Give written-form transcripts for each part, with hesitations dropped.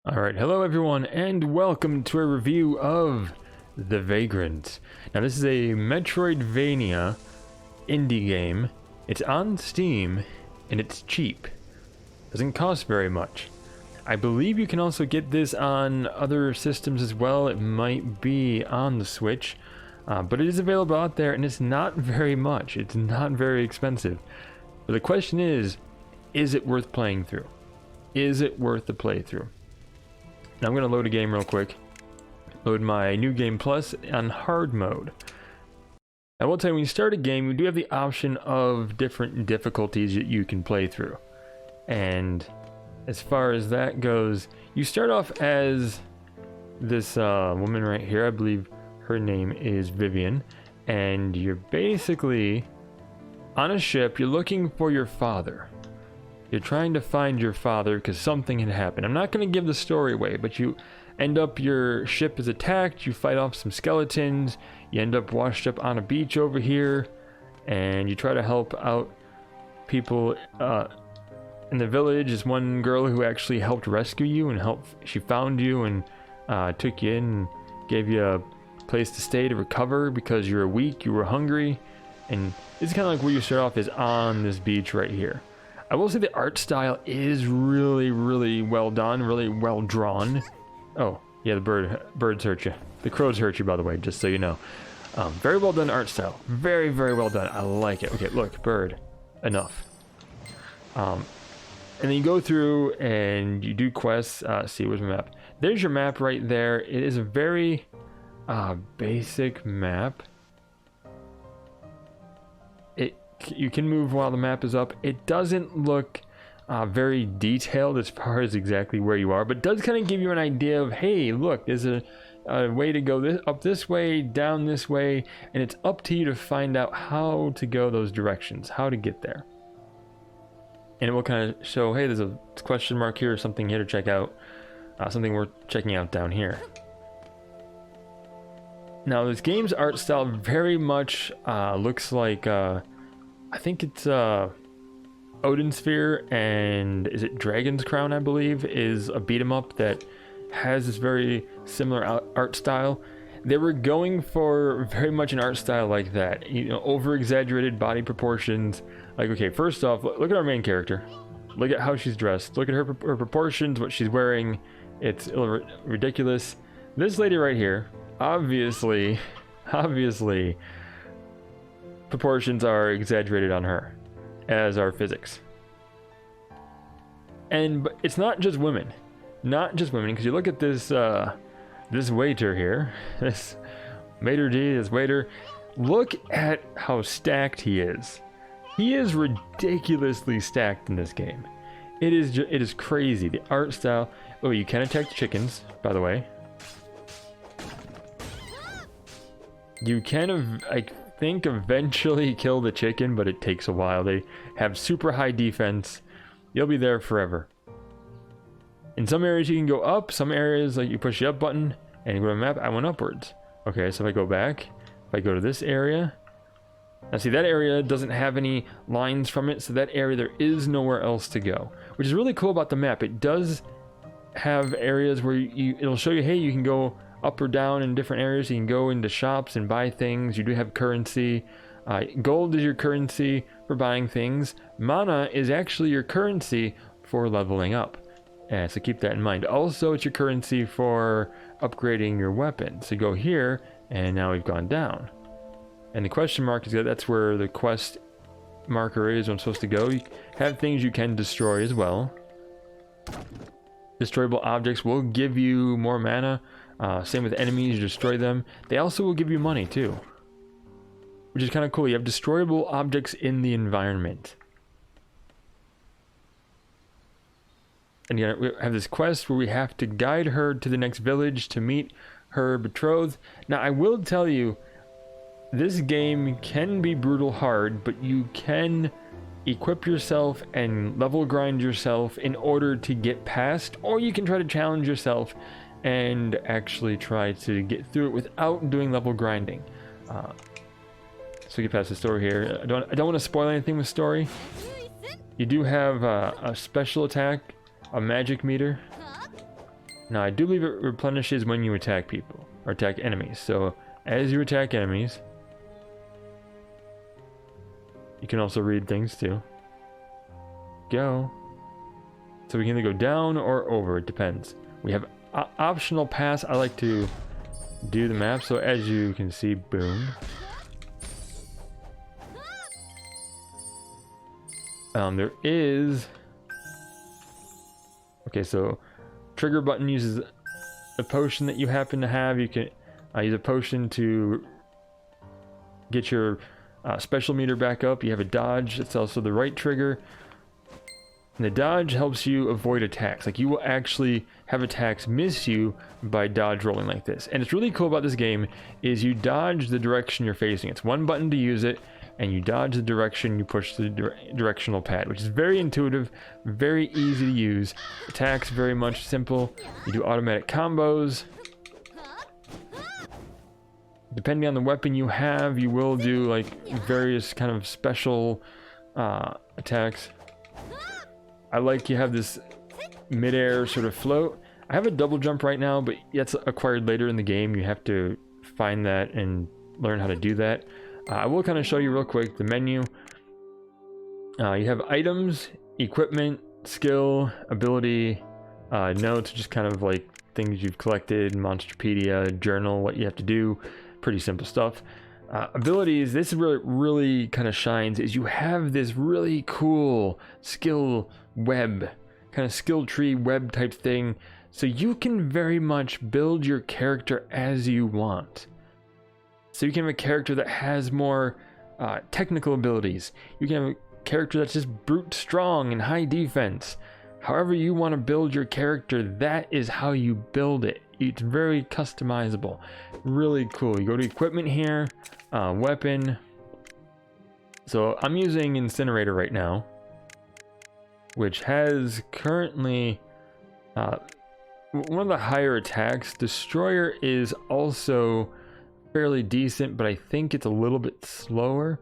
Alright, hello everyone, and welcome to a review of The Vagrant. Now this is a Metroidvania indie game. It's on Steam, and it's cheap. Doesn't cost very much. I believe you can also get this on other systems as well. It might be on the Switch, but it is available out there, and it's not very much. It's not very expensive. But the question is it worth playing through? Is it worth the playthrough? Now I'm going to load a game real quick. Load my New Game Plus on hard mode. I will tell you, when you start a game, you do have the option of different difficulties that you can play through. And as far as that goes, you start off as this woman right here. I believe her name is Vivian. And you're basically on a ship. You're looking for your father. You're trying to find your father because something had happened. I'm not going to give the story away, but you end up, your ship is attacked, you fight off some skeletons, you end up washed up on a beach over here, and you try to help out people in the village. There's one girl who actually helped rescue you and she found you and took you in and gave you a place to stay to recover because you were weak, you were hungry, and it's kind of like where you start off is on this beach right here. I will say the art style is really well done, really well drawn. Oh, yeah, the birds hurt you. The crows hurt you, by the way, just so you know. Very well done art style. Very well done. I like it. Okay, look, bird. Enough. And then you go through and you do quests. See, where's my map? There's your map right there. It is a very basic map. You can move while the map is up. It doesn't look very detailed as far as exactly where you are, but does kind of give you an idea of, hey, look, there's a way to go up this way, down this way, and it's up to you to find out how to go those directions, how to get there. And it will kind of show, hey, there's a question mark here, or something here to check out, something worth checking out down here. Now, this game's art style very much looks like I think it's Odin's Sphere, and is it Dragon's Crown, I believe, is a beat 'em up that has this very similar art style. They were going for very much an art style like that, you know, over exaggerated body proportions. Like, okay, first off, look at our main character. Look at how she's dressed. Look at her proportions, what she's wearing. It's ridiculous. This lady right here, obviously proportions are exaggerated on her, as are physics. But it's not just women, because you look at this this waiter here, this maitre d', this waiter. Look at how stacked he is. He is ridiculously stacked in this game. It is crazy. The art style. Oh, you can attack the chickens, by the way. You can I think eventually kill the chicken, but it takes a while. They have super high defense. You'll be there forever. In some areas you can go up, some areas like you push the up button and you go to the map. I went upwards. Okay, so if I go back, if I go to this area, now see, that area doesn't have any lines from it, so that area there is nowhere else to go, which is really cool about the map. It does have areas where it'll show you, hey, you can go up or down in different areas. You can go into shops and buy things. You do have currency. Gold is your currency for buying things. Mana is actually your currency for leveling up. So keep that in mind. Also, it's your currency for upgrading your weapon. So go here, and now we've gone down. And the question mark is that's where the quest marker is. Where I'm supposed to go. You have things you can destroy as well. Destroyable objects will give you more mana. Same with enemies, you destroy them. They also will give you money too, which is kind of cool. You have destroyable objects in the environment. And you we have this quest where we have to guide her to the next village to meet her betrothed. Now, I will tell you, this game can be brutal hard, but you can equip yourself and level grind yourself in order to get past, or you can try to challenge yourself and actually try to get through it without doing level grinding. So get past the story here. I don't want to spoil anything with story. You do have a special attack, a magic meter, Now, I do believe it replenishes when you attack people, or attack enemies. So, as you attack enemies, you can also read things too. Go. So we can either go down or over, it depends. We have optional pass. I like to do the map, so as you can see, boom. There is... Okay, so trigger button uses a potion that you happen to have. You can use a potion to get your special meter back up. You have a dodge. It's also the right trigger. And the dodge helps you avoid attacks. Like, you will actually have attacks miss you by dodge rolling like this. And it's really cool about this game is you dodge the direction you're facing. It's one button to use it, and you dodge the direction, you push the directional pad, which is very intuitive, very easy to use. Attacks very much simple. You do automatic combos. Depending on the weapon you have, you will do like various kind of special attacks. I like you have this mid-air sort of float. I have a double jump right now, but that's acquired later in the game. You have to find that and learn how to do that. I will kind of show you real quick the menu. You have items, equipment, skill, ability, notes, just kind of like things you've collected, Monsterpedia, journal, what you have to do. Pretty simple stuff. Abilities, this is where it really kind of shines, is you have this really cool skill web, kind of skill tree web type thing, so you can very much build your character as you want. So you can have a character that has more technical abilities. You can have a character that's just brute strong and high defense. However you want to build your character, that is how you build it. It's very customizable. Really cool. You go to equipment here, weapon. So I'm using Incinerator right now, which has currently one of the higher attacks. Destroyer is also fairly decent, but I think it's a little bit slower,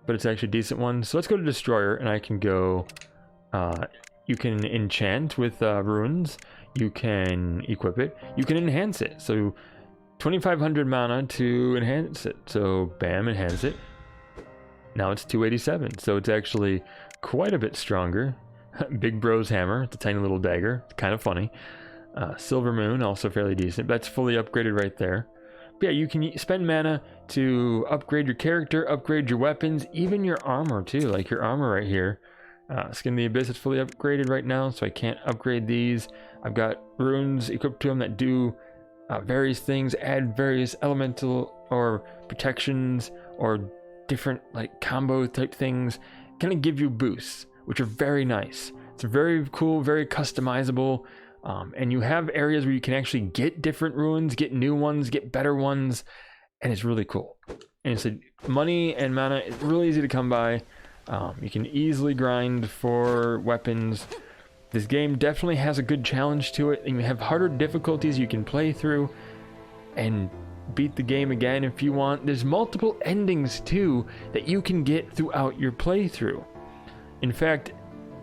but it's actually a decent one. So let's go to Destroyer, and I can go, you can enchant with runes, you can equip it, you can enhance it. So 2500 mana to enhance it. So bam, enhance it. Now it's 287, so it's actually quite a bit stronger. Big Bro's hammer, it's a tiny little dagger, it's kind of funny. Silver Moon, also fairly decent. That's fully upgraded right there. But yeah, you can spend mana to upgrade your character, upgrade your weapons, even your armor too, like your armor right here. Skin of the Abyss is fully upgraded right now, so I can't upgrade these. I've got runes equipped to them that do various things, add various elemental or protections or different like combo type things, kind of give you boosts, which are very nice. It's very cool, very customizable, and you have areas where you can actually get different runes, get new ones, get better ones, and it's really cool. And it's money and mana is really easy to come by. You can easily grind for weapons. This game definitely has a good challenge to it, and you have harder difficulties you can play through and beat the game again if you want. There's multiple endings too that you can get throughout your playthrough. In fact,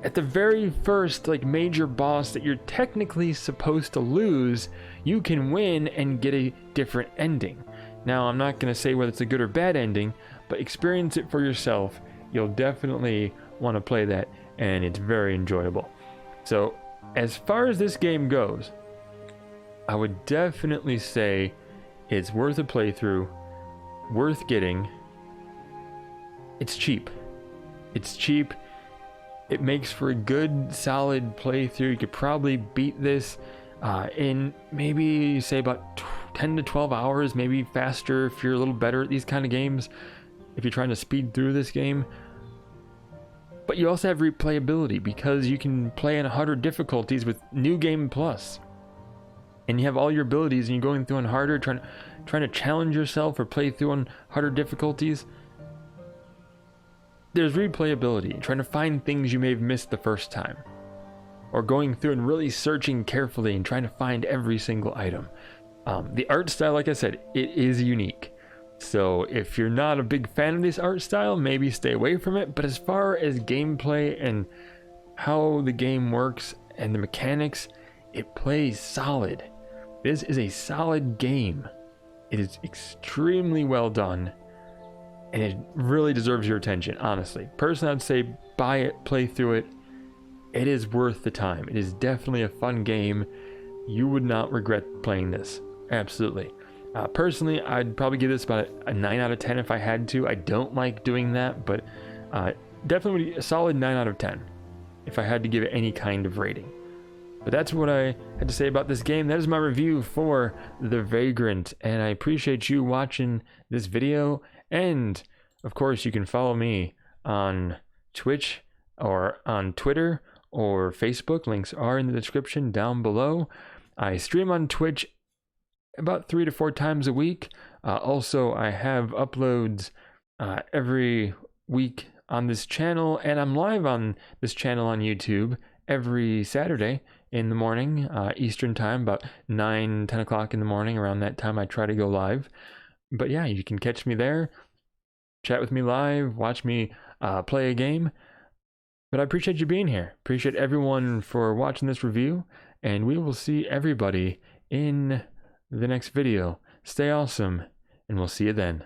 at the very first like major boss that you're technically supposed to lose, you can win and get a different ending. Now, I'm not going to say whether it's a good or bad ending, but experience it for yourself. You'll definitely want to play that, and it's very enjoyable. So, as far as this game goes, I would definitely say it's worth a playthrough, worth getting. It's cheap. It's cheap. It makes for a good, solid playthrough. You could probably beat this in maybe, say, about 10 to 12 hours, maybe faster if you're a little better at these kind of games, if you're trying to speed through this game. But you also have replayability because you can play in harder difficulties with New Game Plus. And you have all your abilities and you're going through on harder, trying to challenge yourself or play through on harder difficulties. There's replayability, trying to find things you may have missed the first time. Or going through and really searching carefully and trying to find every single item. The art style, like I said, it is unique. So if you're not a big fan of this art style, maybe stay away from it. But as far as gameplay and how the game works and the mechanics, it plays solid. This is a solid game. It is extremely well done, and it really deserves your attention, honestly. Personally, I'd say buy it, play through it. It is worth the time. It is definitely a fun game. You would not regret playing this. Absolutely. Personally, I'd probably give this about a 9 out of 10 if I had to. I don't like doing that, but definitely a solid 9 out of 10 if I had to give it any kind of rating. But that's what I had to say about this game. That is my review for The Vagrant, and I appreciate you watching this video. And of course, you can follow me on Twitch or on Twitter or Facebook. Links are in the description down below. I stream on Twitch about 3 to 4 times a week. Also, I have uploads every week on this channel, and I'm live on this channel on YouTube every Saturday in the morning, Eastern time, about 9, 10 o'clock in the morning. Around that time, I try to go live. But yeah, you can catch me there, chat with me live, watch me play a game. But I appreciate you being here. Appreciate everyone for watching this review, and we will see everybody in the next video. Stay awesome, and we'll see you then.